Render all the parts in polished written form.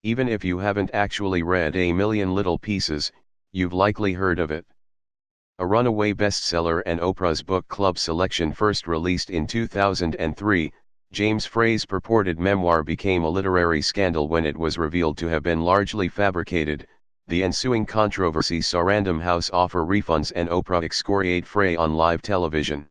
Even if you haven't actually read A Million Little Pieces, you've likely heard of it. A runaway bestseller and Oprah's book club selection, first released in 2003, James Frey's purported memoir became a literary scandal when it was revealed to have been largely fabricated. The ensuing controversy saw Random House offer refunds and Oprah excoriate Frey on live television.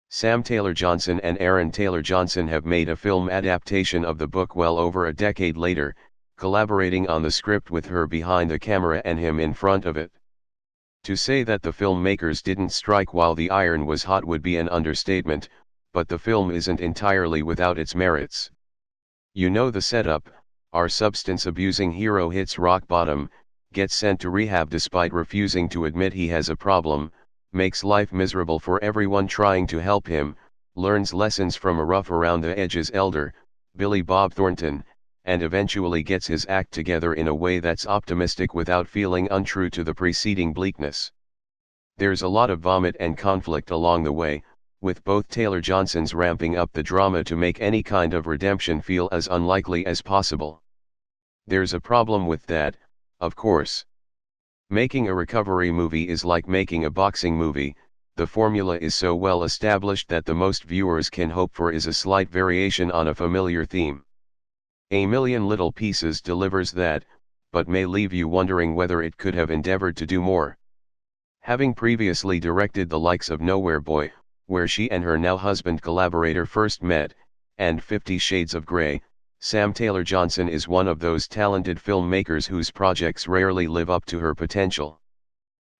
Sam Taylor Johnson and Aaron Taylor Johnson have made a film adaptation of the book well over a decade later, collaborating on the script with her behind the camera and him in front of it. To say that the filmmakers didn't strike while the iron was hot would be an understatement, but the film isn't entirely without its merits. You know the setup: our substance-abusing hero hits rock bottom, gets sent to rehab despite refusing to admit he has a problem, makes life miserable for everyone trying to help him, learns lessons from a rough-around-the-edges elder, Billy Bob Thornton, and eventually gets his act together in a way that's optimistic without feeling untrue to the preceding bleakness. There's a lot of vomit and conflict along the way, with both Taylor Johnsons ramping up the drama to make any kind of redemption feel as unlikely as possible. There's a problem with that, of course. Making a recovery movie is like making a boxing movie. The formula is so well established that the most viewers can hope for is a slight variation on a familiar theme. A Million Little Pieces delivers that, but may leave you wondering whether it could have endeavored to do more. Having previously directed the likes of Nowhere Boy, where she and her now husband collaborator first met, and 50 Shades of Grey, Sam Taylor Johnson is one of those talented filmmakers whose projects rarely live up to her potential.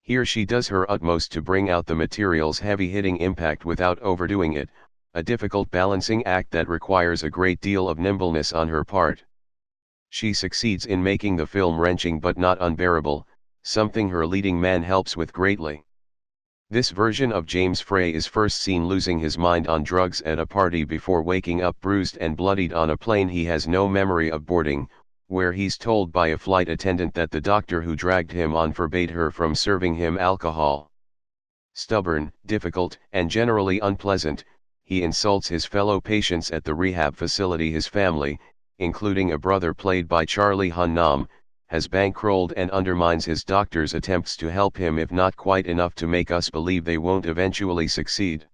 Here she does her utmost to bring out the material's heavy-hitting impact without overdoing it, a difficult balancing act that requires a great deal of nimbleness on her part. She succeeds in making the film wrenching but not unbearable, something her leading man helps with greatly. This version of James Frey is first seen losing his mind on drugs at a party before waking up bruised and bloodied on a plane he has no memory of boarding, where he's told by a flight attendant that the doctor who dragged him on forbade her from serving him alcohol. Stubborn, difficult, and generally unpleasant, he insults his fellow patients at the rehab facility. His family, including a brother played by Charlie Hunnam, has bankrolled and undermines his doctor's attempts to help him, if not quite enough to make us believe they won't eventually succeed.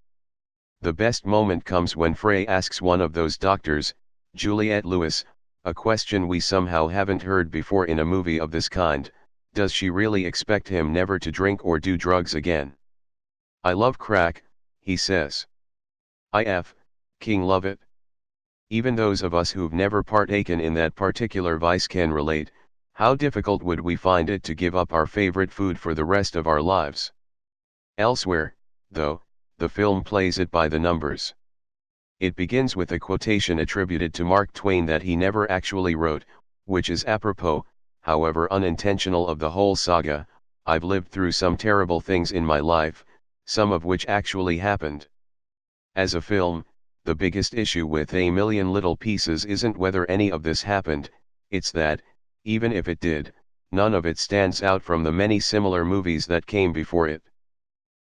The best moment comes when Frey asks one of those doctors, Juliette Lewis, a question we somehow haven't heard before in a movie of this kind: does she really expect him never to drink or do drugs again? "I love crack," he says. King love it. Even those of us who've never partaken in that particular vice can relate. How difficult would we find it to give up our favorite food for the rest of our lives? Elsewhere, though, the film plays it by the numbers. It begins with a quotation attributed to Mark Twain that he never actually wrote, which is apropos, however unintentional, of the whole saga: "I've lived through some terrible things in my life, some of which actually happened." As a film, the biggest issue with A Million Little Pieces isn't whether any of this happened, it's that, even if it did, none of it stands out from the many similar movies that came before it.